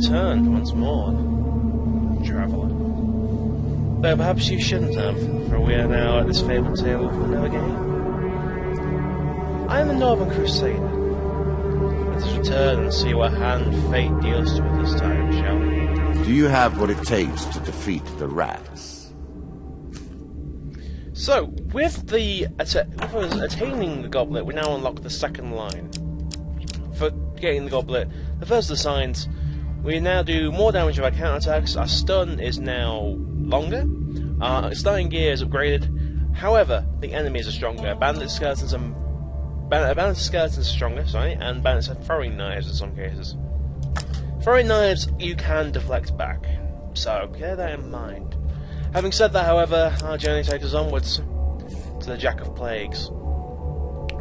returned once more, traveller. Though perhaps you shouldn't have, for we are now at this fabled tale of another game. I am the Northern Crusader. Let us return and see what hand fate deals to us this time, shall we? Do you have what it takes to defeat the rats? So, with us attaining the goblet, we now unlock the second line. For getting the goblet, the first of the signs, we now do more damage with our counterattacks. Our stun is now longer. Our starting gear is upgraded. However, the enemies are stronger. Bandit skeletons are stronger, and bandits have throwing knives in some cases. Throwing knives you can deflect back, so bear that in mind. Having said that, however, our journey takes us onwards to the Jack of Plagues,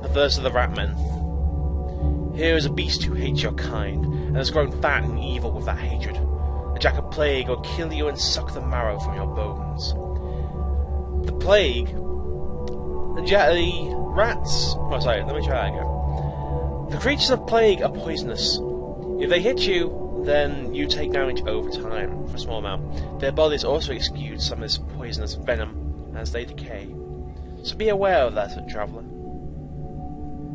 the first of the Ratmen. Here is a beast who hates your kind, and has grown fat and evil with that hatred. The Jack of Plague will kill you and suck the marrow from your bones. The plague, the rats. Oh, sorry. Let me try that again. The creatures of plague are poisonous. If they hit you, then you take damage over time for a small amount. Their bodies also exude some of this poisonous venom as they decay. So be aware of that, traveller,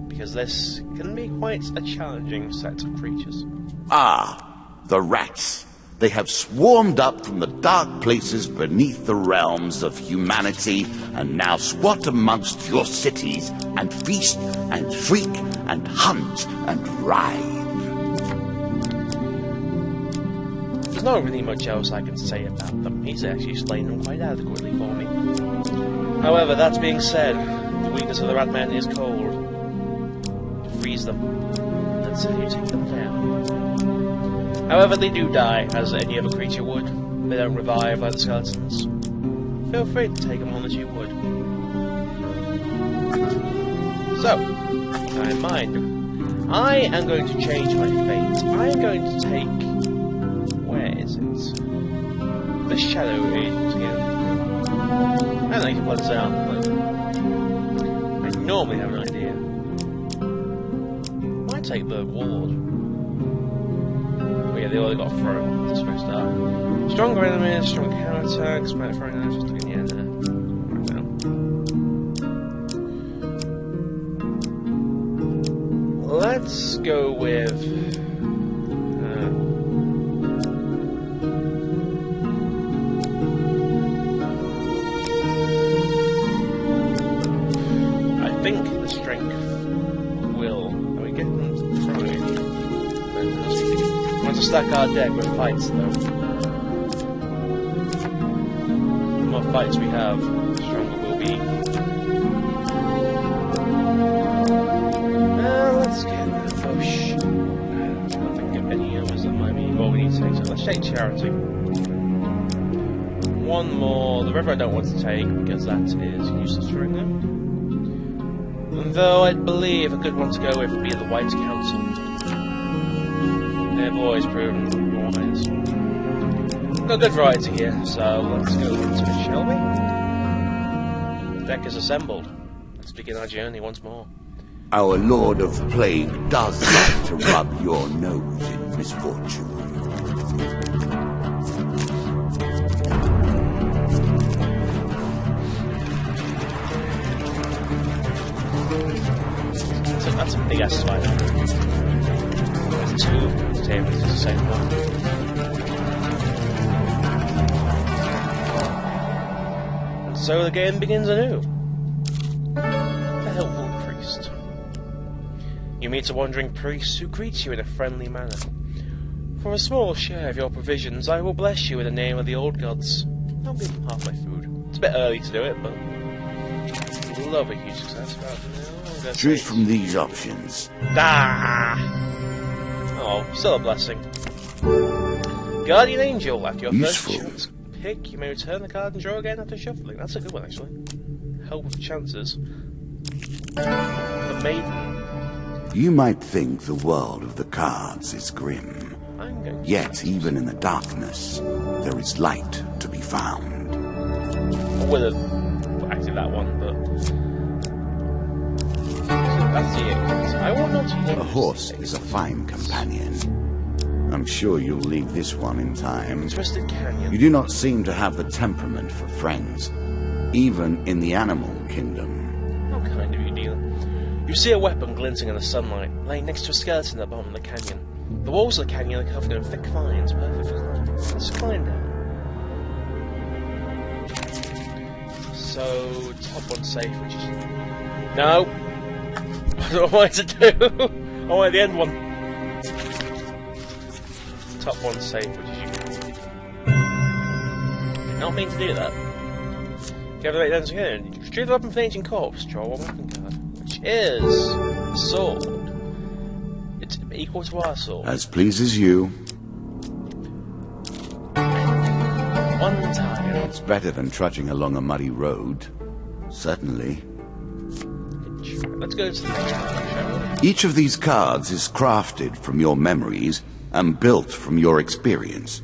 because this can be quite a challenging set of creatures. Ah, the rats. They have swarmed up from the dark places beneath the realms of humanity and now squat amongst your cities and feast and shriek and hunt and writhe. There's not really much else I can say about them. He's actually explained them quite adequately for me. However, that being said, the weakness of the Ratmen is cold. Freeze them. That's how you take them down. However, they do die, as any other creature would. They don't revive like the skeletons. Feel free to take them on as you would. So, with that in mind, I am going to change my fate. I am going to take... Where is it? The Shadow Agent again. I don't think it bloods out, but I normally have an idea. I might take the Ward. Yeah, they all got thrown. That's where I start. Stronger enemies, strong counterattacks, might throw knives just in the end there. Right now. Let's go with. I think the strength will. Are we getting thrown? To stack our deck with fights, though. The more fights we have, the stronger we'll be. Let's get rid of push. I don't think of any others that might be what we need to take. So let's take Charity. One more. The river I don't want to take because that is useless right now. Though I believe a good one to go with would be the White Council. They've always proven wise. Got a good variety here, so let's go into it, shall we? The deck is assembled. Let's begin our journey once more. Our Lord of Plague does like to rub your nose in misfortune. So that's a big ass spider. There's two of them to tame, it's the same one. And so the game begins anew. The helpful priest. You meet a wandering priest who greets you in a friendly manner. For a small share of your provisions, I will bless you in the name of the old gods. I'll give them half my food. It's a bit early to do it, but love a huge success. Choose from these options. Ah! Oh, still a blessing. Guardian Angel, after your Useful. first chance pick, you may return the card and draw again after shuffling. That's a good one, actually. Help with chances. The Maiden. You might think the world of the cards is grim. I'm going to Yet, even in the darkness, there is light to be found. I would have acted that one, but... That's the it. I want not to use A horse is a fine companion. I'm sure you'll leave this one in time. Twisted Canyon. You do not seem to have the temperament for friends, even in the animal kingdom. How kind of you, dealer. You see a weapon glinting in the sunlight, laying next to a skeleton at the bottom of the canyon. The walls of the canyon are covered in thick vines, perfect for climbing. Let's climb down. So, top one safe, which is... No! I don't know what to do! I want the end one. Top one safe, which is you. Did not mean to do that. Give the right down again. Retrieve the weapon from the ancient corpse. Draw one weapon card, which is a sword. It's equal to our sword. As pleases you. One time. It's better than trudging along a muddy road. Certainly. Let's go to the next one, shall we? Each of these cards is crafted from your memories and built from your experience.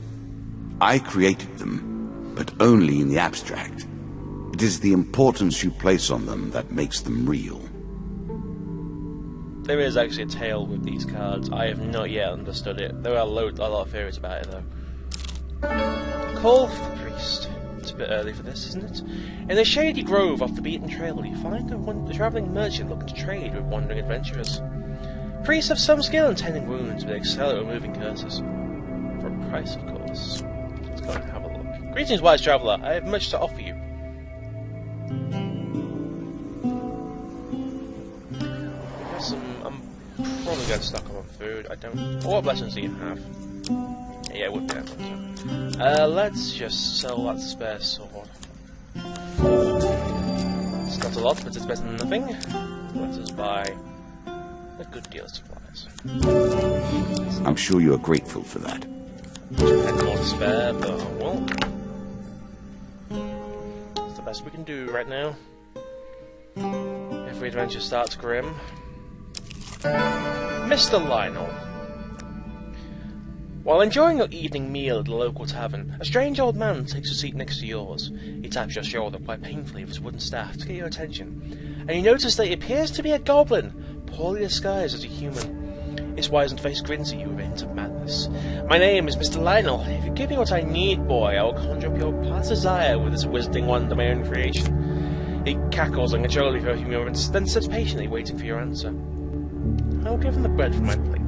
I created them, but only in the abstract. It is the importance you place on them that makes them real. There is actually a tale with these cards. I have not yet understood it. There are a lot of theories about it, though. Call for the priest. It's a bit early for this, isn't it? In a shady grove off the beaten trail, you find a travelling merchant looking to trade with wandering adventurers. Priests have some skill in tending wounds, but they excel at removing curses. For a price, of course. Let's go and have a look. Greetings, wise traveller. I have much to offer you. I'm probably going to stock up on food. I don't... What blessings do you have? Yeah, it would be that one. Let's just sell that spare sword. It's not a lot, but it's better than nothing. Let us buy a good deal of supplies. I'm sure you are grateful for that. And more to spare, but well, it's the best we can do right now. Every adventure starts grim. Mr. Lionel. While enjoying your evening meal at the local tavern, a strange old man takes a seat next to yours. He taps your shoulder quite painfully with his wooden staff to get your attention, and you notice that he appears to be a goblin, poorly disguised as a human. His wizened face grins at you with a hint of madness. My name is Mr. Lionel. If you give me what I need, boy, I will conjure up your past desire with this wizarding wand of my own creation. He cackles uncontrollably for a few moments, then sits patiently waiting for your answer. I will give him the bread from my plate.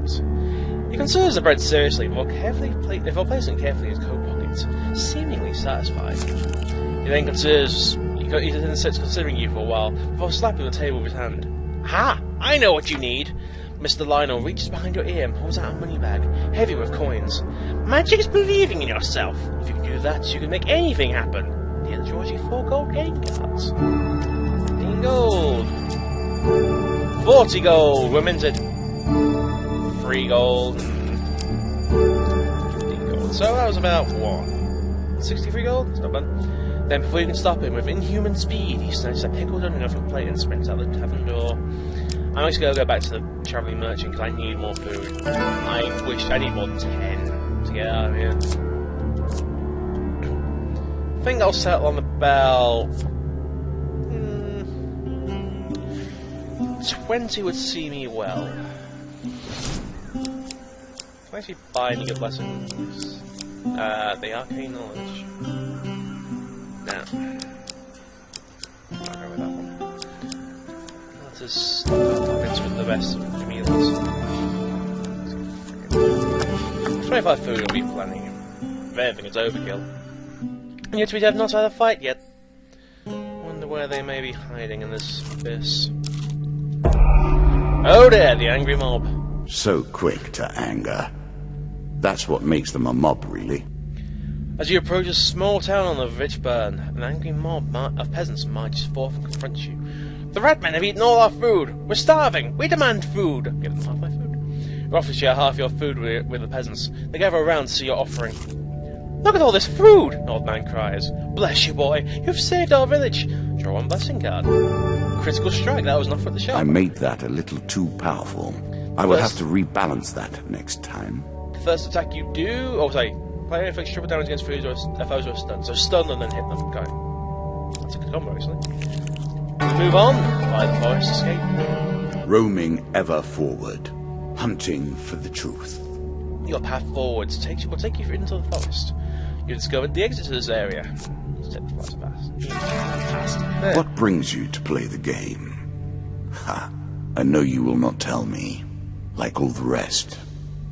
He considers the bread seriously before placing it carefully in his coat pocket, seemingly satisfied. He then sits considering you for a while before slapping the table with his hand. Ha! I know what you need! Mr. Lionel reaches behind your ear and pulls out a money bag, heavy with coins. Magic is believing in yourself. If you can do that, you can make anything happen. He'll draw you 4 gold game cards. 15 gold. 40 gold. We're minted. 3 gold. 15 gold. So that was about, what? 63 gold? It's not bad. Then before you can stop him, with inhuman speed, he snatches a pickled onion off a plate and sprints out the tavern door. I'm just going to go back to the travelling merchant because I need more food. I need more than 10 to get out of here. I think I'll settle on about 20 would see me well. Can I actually buy any good blessings? The arcane knowledge. No. I'll go with that one. Let us start into the best of the meals. 25 food will be planning. If anything, it's overkill. And yet we have not had a fight yet. Wonder where they may be hiding in this abyss. Oh there, the angry mob. So quick to anger. That's what makes them a mob, really. As you approach a small town on the Richburn, an angry mob of peasants marches forth and confronts you. The Ratmen have eaten all our food! We're starving! We demand food! Give them half my food. You offer to share half your food with the peasants. They gather around to see your offering. Look at all this food! An old man cries. Bless you, boy! You've saved our village! Draw one blessing card. Critical strike, that was enough for the shop. I made that a little too powerful. I will have to rebalance that next time. The first attack you do... Oh, sorry. Player inflicts triple damage against foes or stunned. So stun and then hit them. Okay. That's a good combo, actually. Move on. By the forest escape. Roaming ever forward. Hunting for the truth. Your path forwards will take you into the forest. You discovered the exit to this area. Let's take the forest past. There. What brings you to play the game? Ha! I know you will not tell me. Like all the rest,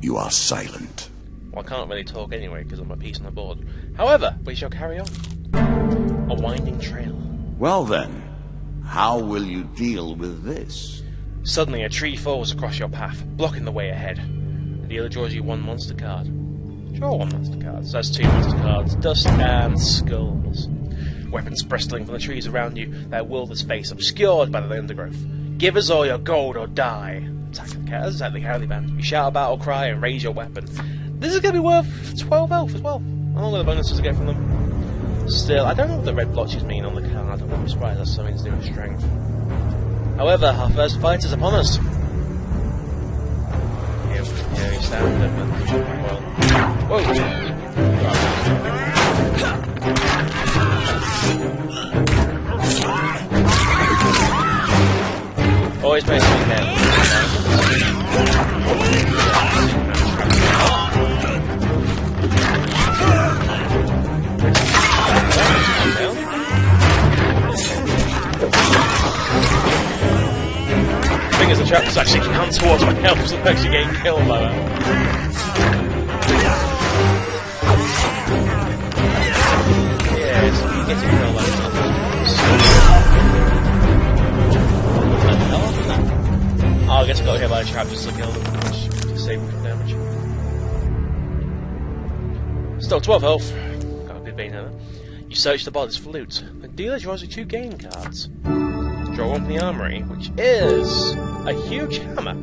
you are silent. Well, I can't really talk anyway because I'm a piece on the board. However, we shall carry on. A winding trail. Well then, how will you deal with this? Suddenly, a tree falls across your path, blocking the way ahead. The dealer draws you one monster card. Draw one monster card. So that's two monster cards. Dust and skulls. Weapons bristling from the trees around you, their wilderness face obscured by the undergrowth. Give us all your gold or die. Attack the cat. That's exactly how they band. You shout a battle cry and raise your weapon. This is going to be worth 12 elf as well, along with the bonuses I get from them. Still, I don't know what the red blotches mean on the card. I'm surprised that's something to do with strength. However, our first fight is upon us. Here you stand up and... Well... Whoa! Always makes me careful. The thing is, the trap is actually counts towards my health, so I'm actually getting killed by that. Yeah, it's getting killed by that. Oh, I guess I got hit by a trap just to kill them, which disabled from damage. Still 12 health. Got a good bane hammer. You search the bodies for loot. The dealer draws you 2 game cards. Draw one from the armory, which is a huge hammer.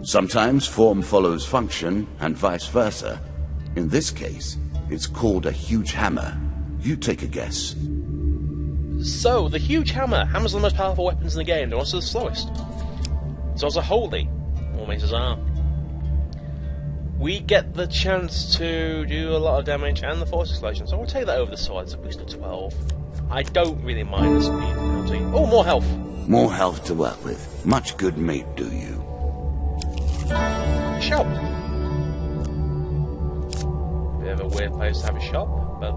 Sometimes form follows function, and vice versa. In this case, it's called a huge hammer. You take a guess. So, the huge hammer. Hammers are the most powerful weapons in the game. They're also the slowest. It's also holy. All maces are. We get the chance to do a lot of damage and the force explosion, so we'll take that over the sword. It's a boost of 12. I don't really mind the speed penalty. Oh, more health! More health to work with. Much good may it do you. Shop. Bit of a weird place to have a shop, but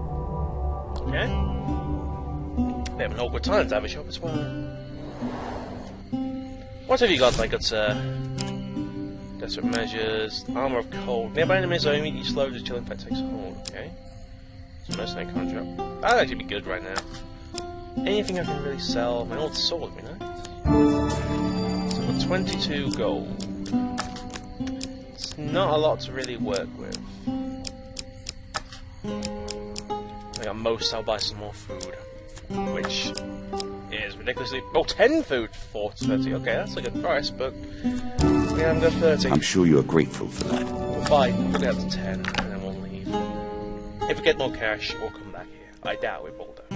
okay. Bit of an awkward time to have a shop as well. What have you got, my good sir? Desperate measures, armor of cold. Nearby enemies are immediately slowed as chilling effect takes hold. Okay. So mercenary contract. That'd actually be good right now. Anything I can really sell. My old sword would be nice. So I've got 22 gold. It's not a lot to really work with. I think at most I'll buy some more food. Which is ridiculously... Oh, 10 food for 30. Okay, that's a good price, but... we haven't got 30. I'm sure you're grateful for that. We'll buy, put it up to 10, and then we'll leave. If we get more cash, we'll come back here. I doubt we will, though.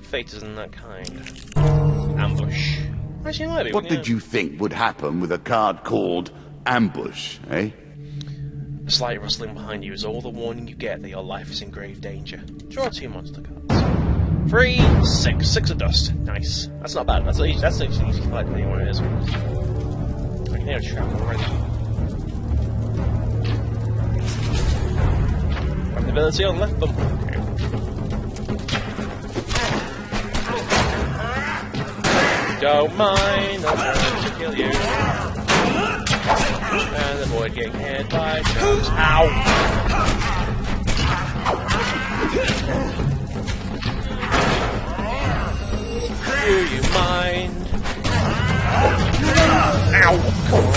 Fate isn't that kind. Ambush. Actually, it might be. What did you think would happen with a card called Ambush, eh? A slight rustling behind you is all the warning you get that your life is in grave danger. Draw 2 monster cards. 3, 6. 6 of dust. Nice. That's not bad. That's actually easy to fight depending on what it is. I can hear a trap already. Weapon ability on left bump. Okay. Don't mind, I'm going to kill you. And avoid getting hit by traps. Ow! Do you mind? Ow! Come on,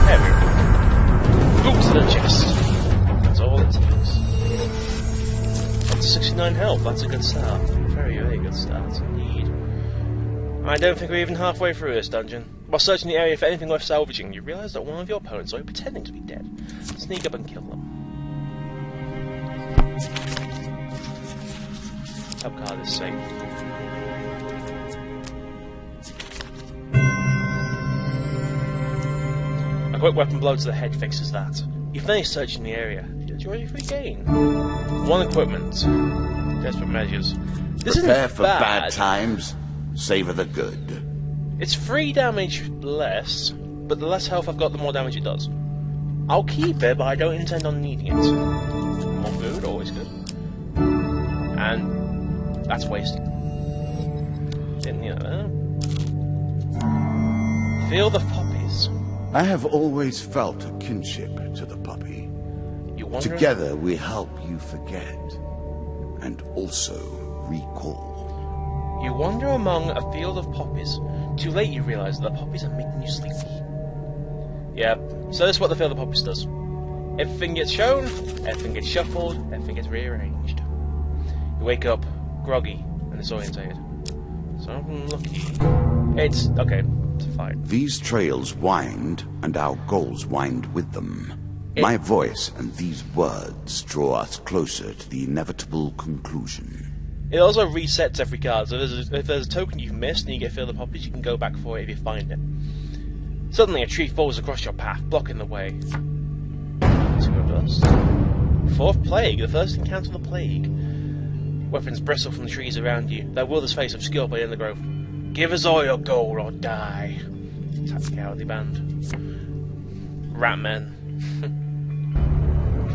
there we go. Boot to the chest. That's all it takes. Up to 69 health, that's a good start. Very, very good start indeed. I don't think we're even halfway through this dungeon. While searching the area for anything worth salvaging, you realise that one of your opponents are pretending to be dead. Sneak up and kill them. Top card is safe. A quick weapon blow to the head fixes that. You finish searching the area. You Enjoy your free gain. 1 equipment. Desperate measures. This Prepare isn't for bad times. Savor the good. It's 3 damage less, but the less health I've got, the more damage it does. I'll keep it, but I don't intend on needing it. More food, always good. And that's wasted. Didn't you know that? Feel the poppies. I have always felt a kinship to the puppy. You wonder Together we help you forget and also recall. You wander among a field of poppies. Too late you realise that the poppies are making you sleepy. Yeah, so that's what the field of poppies does. Everything gets shown, everything gets shuffled, everything gets rearranged. You wake up groggy and disorientated. So I'm lucky. It's okay, it's fine. These trails wind, and our goals wind with them. My voice and these words draw us closer to the inevitable conclusion. It also resets every card, so if there's a token you've missed and you get Field of Poppies, you can go back for it if you find it. Suddenly a tree falls across your path, blocking the way. 2 of dust. 4th Plague, the first encounter of the Plague. Weapons bristle from the trees around you, their wildest face obscured by the undergrowth. Give us all your gold or die. Attack the cowardly band. Ratmen.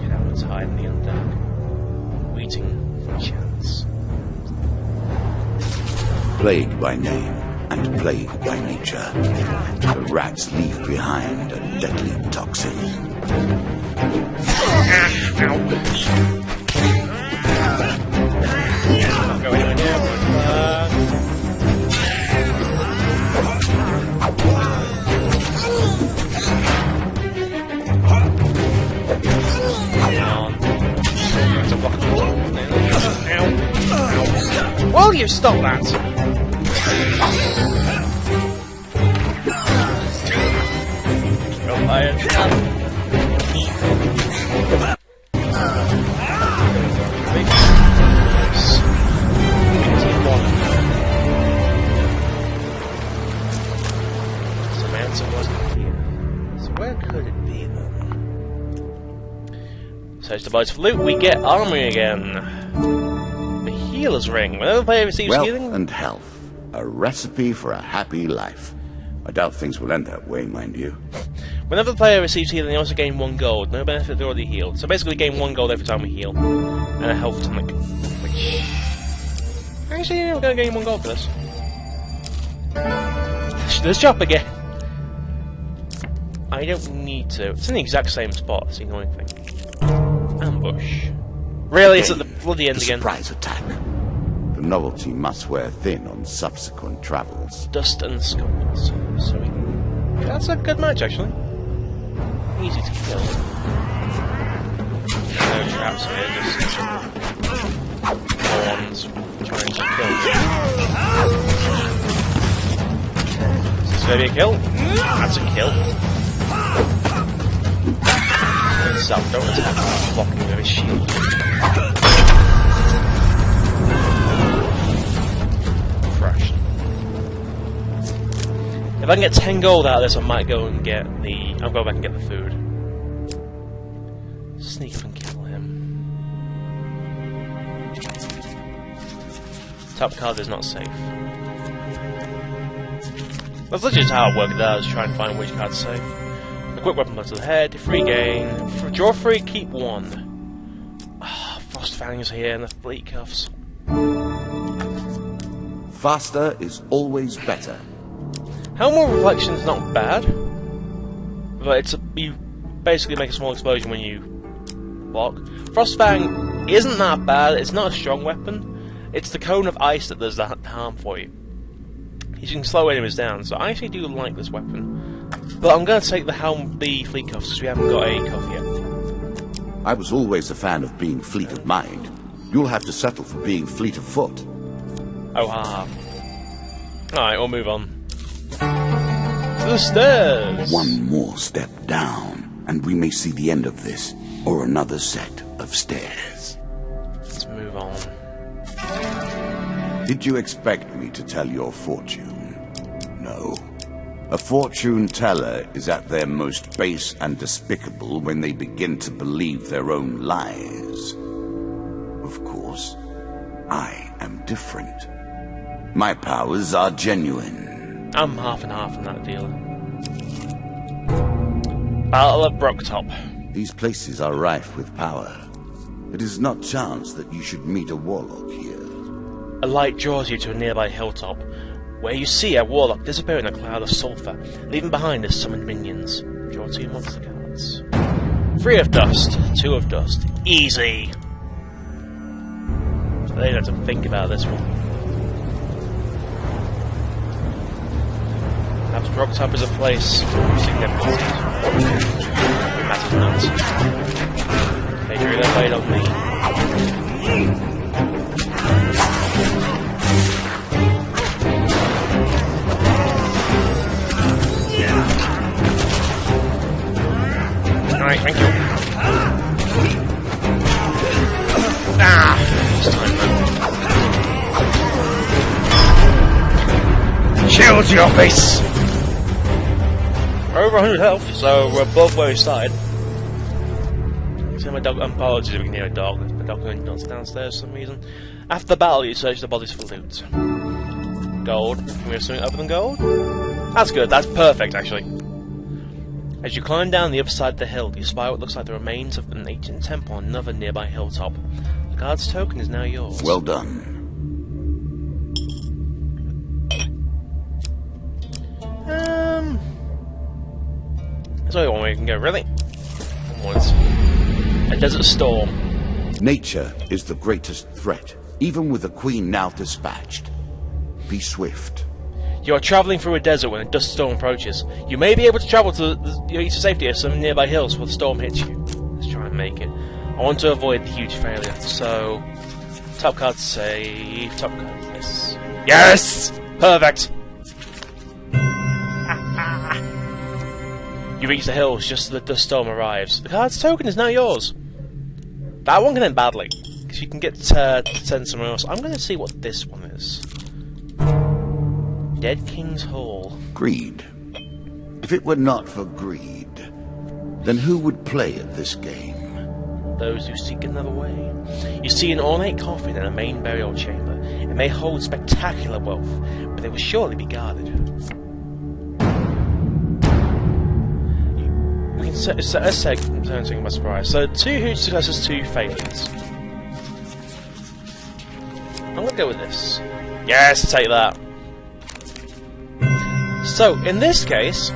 Cowards hide in the undark, waiting for a chance. Plague by name and plague by nature, the rats leave behind a deadly toxin. Not going anywhere near, Will you stop that? Samantha wasn't here. So where could it be then? Search the boys for loot, we get armory again. The healer's ring. Whenever the player receives Wealth healing... and health. A recipe for a happy life. I doubt things will end that way, mind you. Whenever the player receives healing, they also gain 1 gold. No benefit, they're already healed. So basically gain 1 gold every time we heal. And a health tonic. Which... Actually, we're going to gain 1 gold for this. Let's jump again. I don't need to. It's in the exact same spot, that's the annoying thing. Ambush. Really? It's at the bloody end again. Surprise attack. The novelty must wear thin on subsequent travels. Dust and skulls. So that's a good match, actually. Easy to kill. No traps here, just horns trying to kill. Is this going to be a kill? That's a kill. Itself, don't attack without blocking with his shield. Crushed. If I can get 10 gold out of this, I might go and get the... I'll go back and get the food. Sneak up and kill him. Top card is not safe. That's literally just how I work it out, is try and find which card's safe. A quick weapon blow to the head, free gain. Draw 3, keep 1. Frost fangs here and the fleet cuffs. Faster is always better. Helmet reflection's not bad, but it's you basically make a small explosion when you block. Frostfang isn't that bad. It's not a strong weapon. It's the cone of ice that does that harm for you. You can slow enemies down, so I actually do like this weapon. But I'm going to take the fleet cuffs because we haven't got a cuff yet. I was always a fan of being fleet of mind. You'll have to settle for being fleet of foot. Oh, ha. Alright, we'll move on. To the stairs! One more step down, and we may see the end of this, or another set of stairs. Let's move on. Did you expect me to tell your fortune? No. A fortune teller is at their most base and despicable when they begin to believe their own lies. Of course, I am different. My powers are genuine. I'm half and half on that deal. Battle of Brooktop. These places are rife with power. It is not chance that you should meet a warlock here. A light draws you to a nearby hilltop, where you see a warlock disappear in a cloud of sulphur, leaving behind his summoned minions. Draw 2 monster cards. 3 of dust, 2 of dust. Easy! So they don't have to think about this one. Perhaps Brooktop is a place of significance. It matters not. They drew their blade on me. Alright, thank you. Ah! This time, man. Shield your face! We're over 100 health, so we're above where we started. See my dog, apologies if we can hear a dog. The dog going downstairs for some reason. After the battle, you search the bodies for loot. Gold. Can we have something other than gold? That's good, that's perfect actually. As you climb down the other side of the hill, you spy what looks like the remains of an ancient temple on another nearby hilltop. The guard's token is now yours. Well done. There's only one way you can go, really. Once. A desert storm. Nature is the greatest threat, even with the queen now dispatched. Be swift. You are travelling through a desert when a dust storm approaches. You may be able to travel to safety at some nearby hills before the storm hits you. Let's try and make it. I want to avoid the huge failure, so... Top card save... Top card... Yes! Yes! Perfect! You reach the hills just as the dust storm arrives. The card's token is now yours. That one can end badly, because you can get sent somewhere else. I'm going to see what this one is. Dead King's Hall. Greed. If it were not for greed, then who would play at this game? Those who seek another way. You see an ornate coffin in a main burial chamber. It may hold spectacular wealth, but it will surely be guarded. Let's say something by surprise. So 2 huge successes, 2 failures. I'm gonna go with this. Yes, take that. So, in this case,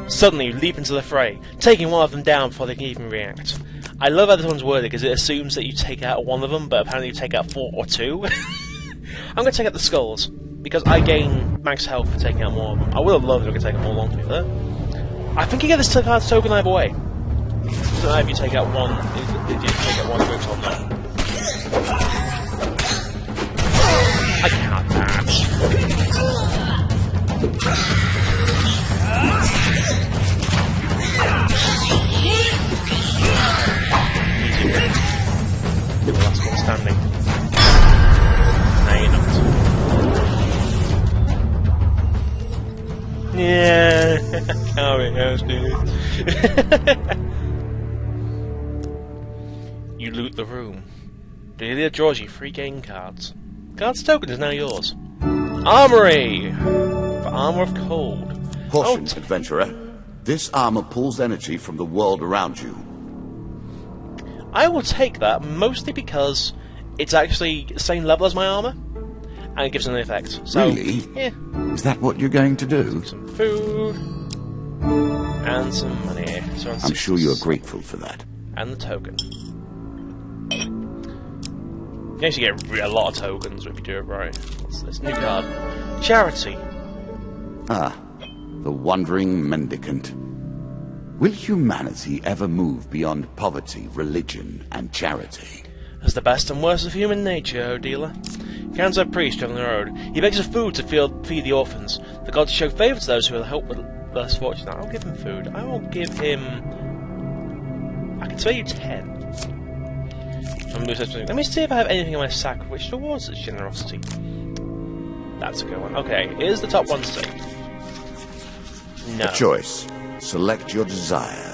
suddenly you leap into the fray, taking one of them down before they can even react. I love how this one's worded because it assumes that you take out one of them, but apparently you take out 4 or 2. I'm going to take out the skulls, because I gain max health for taking out more of them. I would have loved if I could take them all on, to be fair. I think you get this card's token either way. So if you take out one, if you take out one group or not. I cannot match. The last one standing. No, you're not. Yeah, carry house, dude. You loot the room. Delia draws you 3 game cards. Card's token is now yours. Armory! For Armor of Cold. Caution, adventurer. This armor pulls energy from the world around you. I will take that, mostly because it's actually the same level as my armor, and it gives an effect. So, really? Yeah. Is that what you're going to do? Some food, and some money. So I'm sure you're grateful for that. And the token. You actually get a lot of tokens if you do it right. What's this new card? Charity. Ah, the wandering mendicant. Will humanity ever move beyond poverty, religion, and charity? As the best and worst of human nature, O dealer. Counts a priest traveling the road. He begs for food to feed the orphans. The gods show favour to those who will help with less fortunate. I'll give him food. I will give him... I can spare you 10. Let me see if I have anything in my sack which towards its generosity. That's a good one. Okay, is the top one safe? No. A choice. Select your desire.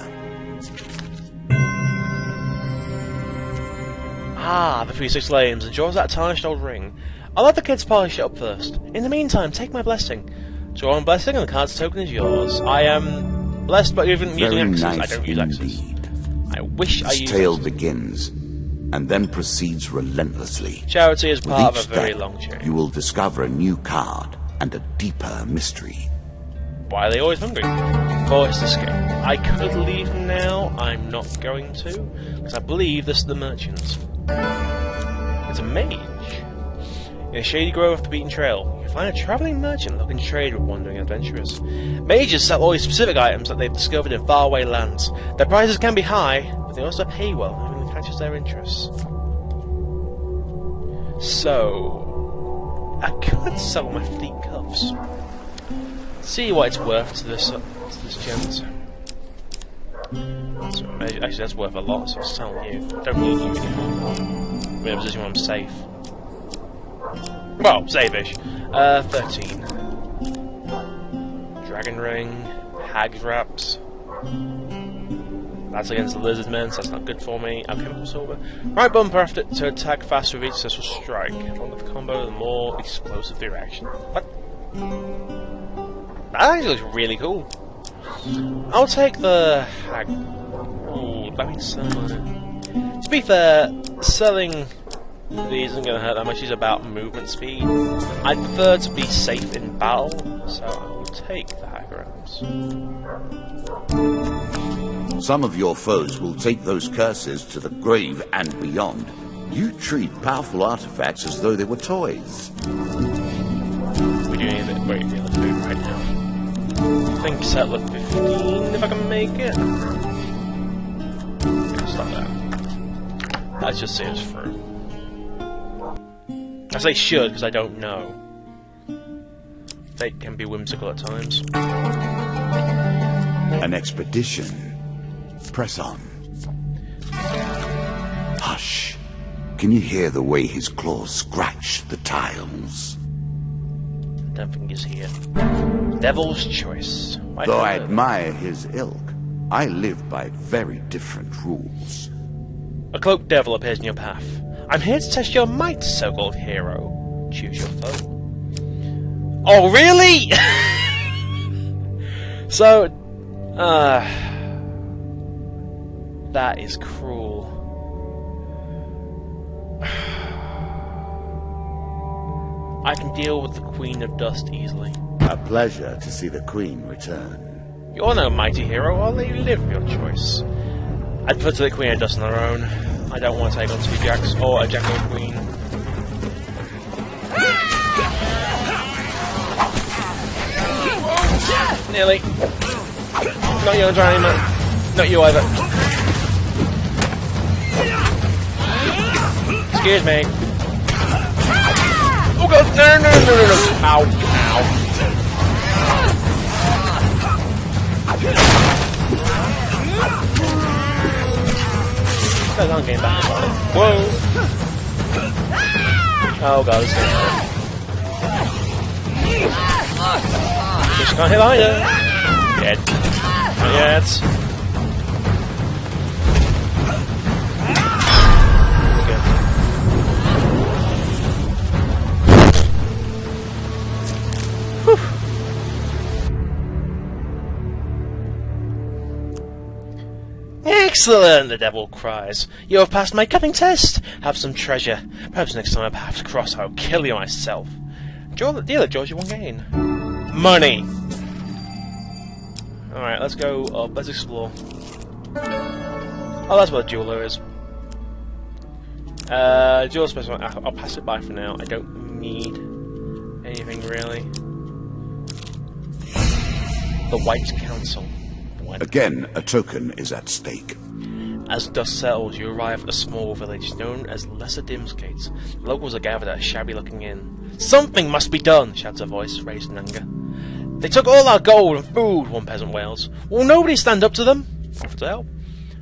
Ah, the 36 lanes, and draws that tarnished old ring. I'll let the kids polish it up first. In the meantime, take my blessing. Draw one blessing, and the card's token is yours. I am blessed, but even using X's. Nice I don't use X's. I wish I This used tale X's. begins, and then proceeds relentlessly. Charity is With part each of a very step, long chain. you will discover a new card and a deeper mystery. Why are they always hungry? Forced escape. I could leave now. I'm not going to, because I believe this is the merchant. It's a mage. In a shady grove off the beaten trail, you find a travelling merchant looking to trade with wandering adventurers. Mages sell only specific items that they've discovered in faraway lands. Their prices can be high, but they also pay well if it catches their interest. So, I could sell my fleet cuffs. See what it's worth to this gent. Actually, that's worth a lot, so I'll sell you. Don't need you anymore. I'm in a position where I'm safe. Well, safe-ish. 13. Dragon Ring. Hag Wraps. That's against the Lizard Men, so that's not good for me. Alchemical Silver. Right bumper after to attack faster with each successful strike. The longer the combo, the more explosive the reaction. What? That actually looks really cool. I'll take the Hag. Ooh, that means so much. To be fair, selling these isn't going to hurt that much. It's about movement speed. I prefer to be safe in battle, so I will take the Hag Wraps. Some of your foes will take those curses to the grave and beyond. You treat powerful artifacts as though they were toys. We're doing it. Wait, yeah, let's move right now. I think settler 15 if I can make it. Okay, stop that. Let's just see us through. I say should because I don't know. Fate can be whimsical at times. An expedition. Press on. Hush. Can you hear the way his claws scratch the tiles? I don't think he's here. Devil's Choice. Though I admire his ilk, I live by very different rules. A cloaked devil appears in your path. I'm here to test your might, so-called hero. Choose your foe. Oh, really? So, that is cruel. I can deal with the Queen of Dust easily. A pleasure to see the Queen return. You're no mighty hero, I'll let you live your choice. I'd put the Queen of Dust on her own. I don't want to take on two Jacks or a Jack or a Queen. Nearly. Not you, Johnny, man. Not you either. Excuse me. Oh god, no. Ow, ow. I'm getting back. Whoa! Oh god, this thing's hurt. Just can't hit either. Dead. Not yet. Okay. Whew. Excellent, the devil cries. You have passed my cunning test. Have some treasure. Perhaps next time I have to cross, I'll kill you myself. Dealer, George, you won't gain. Money! Alright, let's go up. Let's explore. Oh, that's where the jeweler is. Jeweler special. I'll pass it by for now. I don't need anything really. The White Council. Again, a token is at stake. As dust settles, you arrive at a small village known as Lesser Dimsgate. The locals are gathered at a shabby-looking inn. Something must be done, shouts a voice, raised in anger. They took all our gold and food, one peasant wails. Will nobody stand up to them? Offer to help.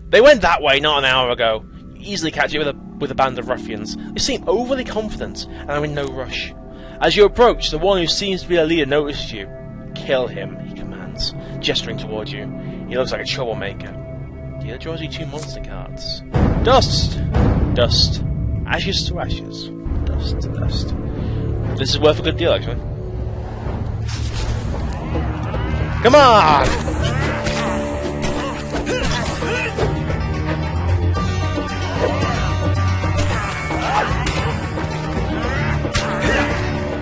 They went that way not an hour ago. You easily catch it with a band of ruffians. They seem overly confident and are in no rush. As you approach, the one who seems to be their leader notices you. Kill him, he commands. hands, gesturing towards you. He looks like a troublemaker. Dealer draws you 2 monster cards. Dust! Dust. Ashes to ashes. Dust to dust. This is worth a good deal, actually. Come on!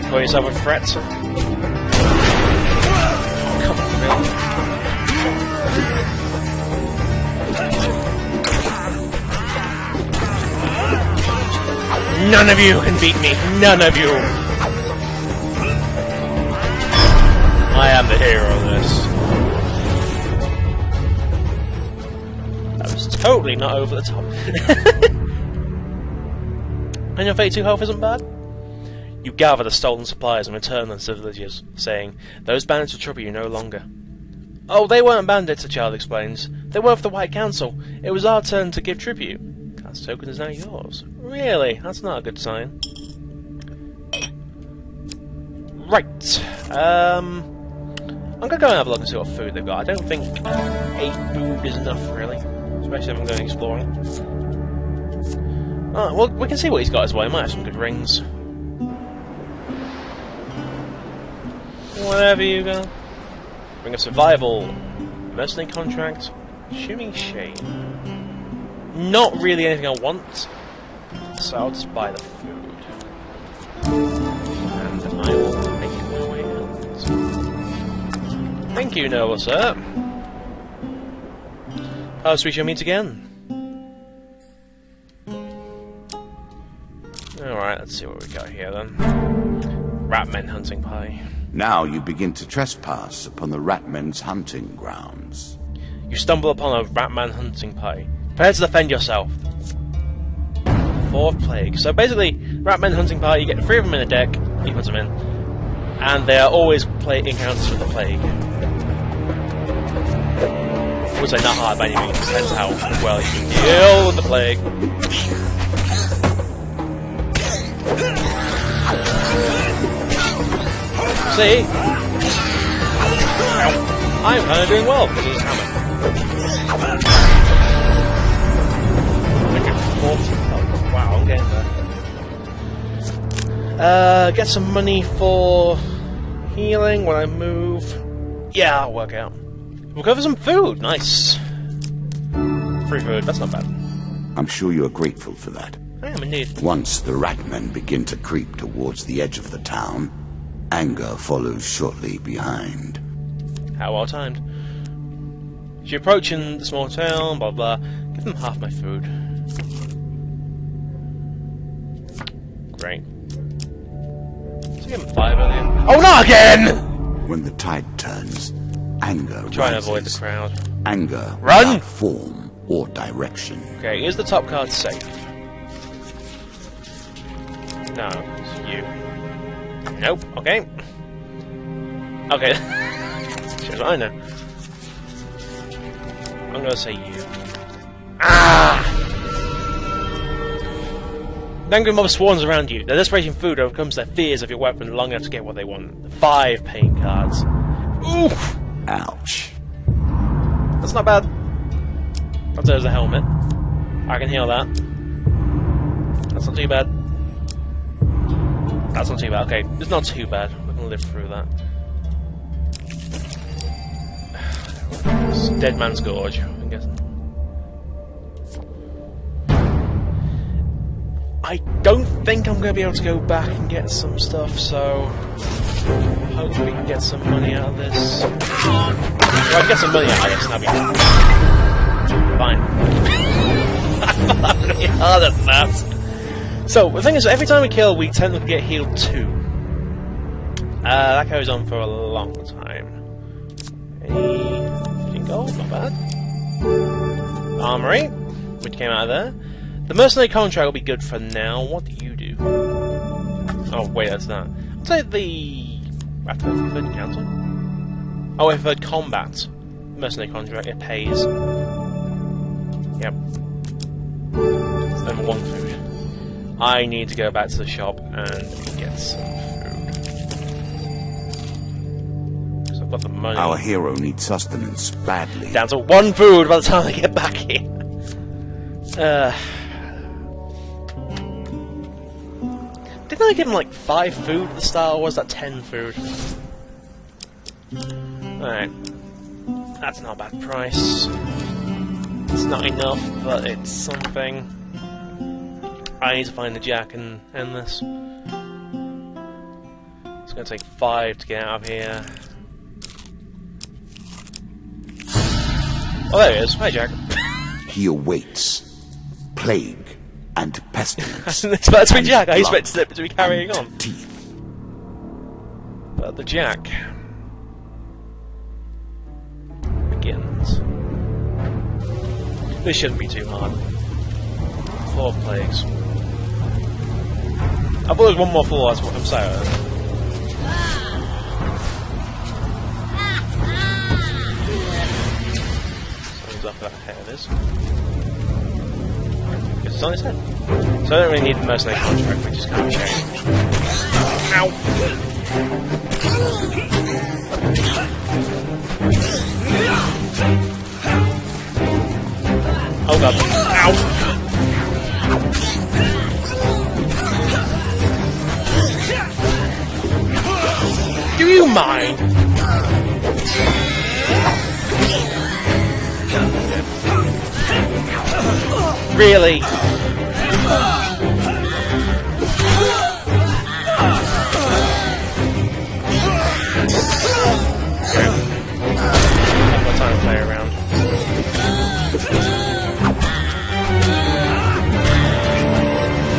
Call yourself a threat? Come on, really? None of you can beat me! None of you! I am the hero of this. That was totally not over the top. And your 32 health isn't bad? You gather the stolen supplies and return them to the villagers, saying, "Those bandits will trouble you no longer." "Oh, they weren't bandits," the child explains. "They were for the White Council. It was our turn to give tribute. That token is now yours." Really? That's not a good sign. Right. I'm gonna go and have a look and see what food they've got. I don't think 8 food is enough, really. Especially if I'm going exploring. Oh, well, we can see what he's got as well. He might have some good rings. Whatever you got. Ring of Survival. Mercenary Contract. Shooting Shade. Not really anything I want. So I'll just buy the food. And I will make my way out. Thank you, noble sir. Perhaps we shall meet again. Alright, let's see what we got here then. Ratmen hunting pie. Now you begin to trespass upon the Ratmen's hunting grounds. You stumble upon a Ratman hunting pie. Prepare to defend yourself. 4 plague. So basically, Ratman hunting pie, you get 3 of them in a deck, you put them in, and they are always encounters with the plague. I would say not hard by any means, depends how well you can deal with the plague. See? I'm kind of doing well because of this hammer. Wow, I'm getting there. Get some money for healing when I move. Yeah, I'll work out. We'll go for some food. Nice. Free food, that's not bad. I'm sure you are grateful for that. I am indeed. Once the Ratmen begin to creep towards the edge of the town, anger follows shortly behind. How well timed. As you're approaching the small town, blah blah, give them half my food. Great. So give them 5 earlier. Oh, not again! When the tide turns, anger Try and rises. avoid the crowd. Anger Run! without form or direction. Okay, is the top card safe? No, it's you. Nope, okay. Okay. Here's what I know. I'm gonna say you. Ah! The angry mob swarms around you. Their desperation food overcomes their fears of your weapon long enough to get what they want. 5 pain cards. Oof! Ouch. That's not bad. That there's a helmet. I can heal that. That's not too bad. That's not too bad. Okay, it's not too bad. We can live through that. It's Dead Man's Gorge, I'm guessing. I don't think I'm going to be able to go back and get some stuff, so hopefully we can get some money out of this. Well, I can get some money out, I guess that'd be fine. I thought that would be harder than that. So, the thing is, every time we kill, we tend to get healed 2. That goes on for a long time. 15 gold, not bad. Armory, which came out of there. The mercenary contract will be good for now. What do you do? Oh, wait, that's that. I'll take the... after the third encounter. Oh, if third combat. Mercenary contract, it pays. Yep. So then 1 food. I need to go back to the shop and get some food. So I've got the money. Our hero needs sustenance badly. Down to 1 food by the time I get back here. Didn't I give him like 5 food at the start, or was that 10 food? Alright. That's not a bad price. It's not enough, but it's something. I need to find the jack and end this. It's going to take 5 to get out of here. Oh, there he is. Hi, Jack. He awaits plague and pestilence. That's me, Jack. I and expected blood it to be carrying and on. Teeth. But the jack begins. This shouldn't be too hard. 4 plagues. I thought there was 1 more floor, that's what I'm saying. Something's up that head, is. It's on his head. So I don't really need the mercenary contract, we just can't change. Ow! Oh god. Ow! Do you mind? Really? Have more time to play around.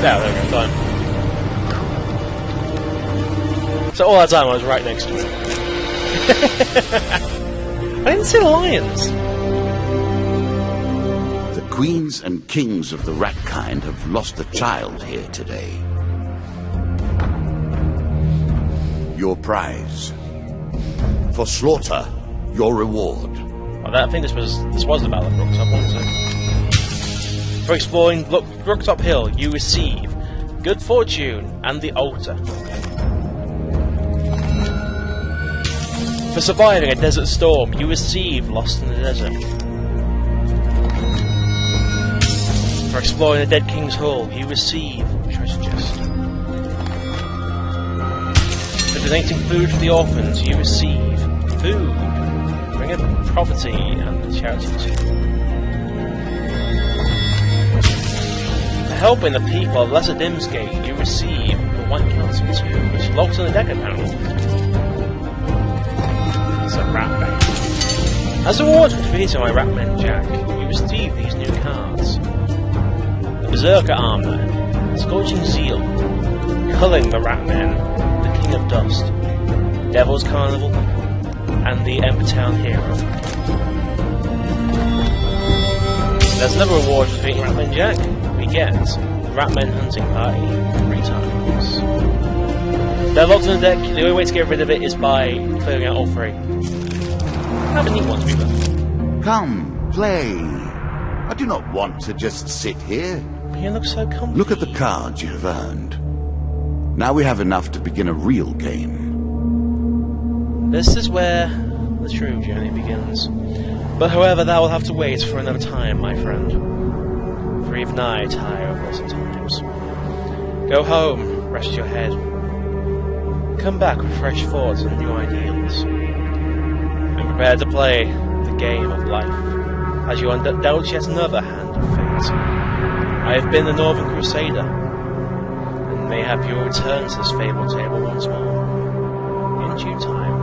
There we go, done. So all that time I was right next to it. I didn't see the lions. The queens and kings of the rat kind have lost a child here today. Your prize. For slaughter, your reward. Well, I think this was the Battle of Brooktop, wasn't it? For exploring Brooktop Hill, you receive good fortune and the altar. For surviving a desert storm, you receive Lost in the Desert. For exploring the Dead King's Hall, you receive Treasure Chest. For donating food for the orphans, you receive food. Bringing poverty and charity too. For helping the people of Lesser Dimsgate, you receive the White Council 2, which logs on the deck panel. It's a Ratman. As a reward for defeating my Ratman Jack, you receive these new cards. The Berserker Armor, Scorching Zeal, Culling the Ratman, the King of Dust, Devil's Carnival, and the Ember Town Hero. There's another reward for defeating Ratman Jack. We get the Ratman Hunting Party 3 times. They're locked on the deck. The only way to get rid of it is by clearing out all 3. Have a neat one to be done. Come, play. I do not want to just sit here. But you look so comfy. Look at the cards you have earned. Now we have enough to begin a real game. This is where the true journey begins. But however, that will have to wait for another time, my friend. For even I tire of lots of times. Go home, rest your head. Come back with fresh thoughts and new ideals. And prepare to play the game of life, as you indulge yet another hand of fate. I have been the Northern Crusader, and mayhap you will return to this fabled table once more. In due time.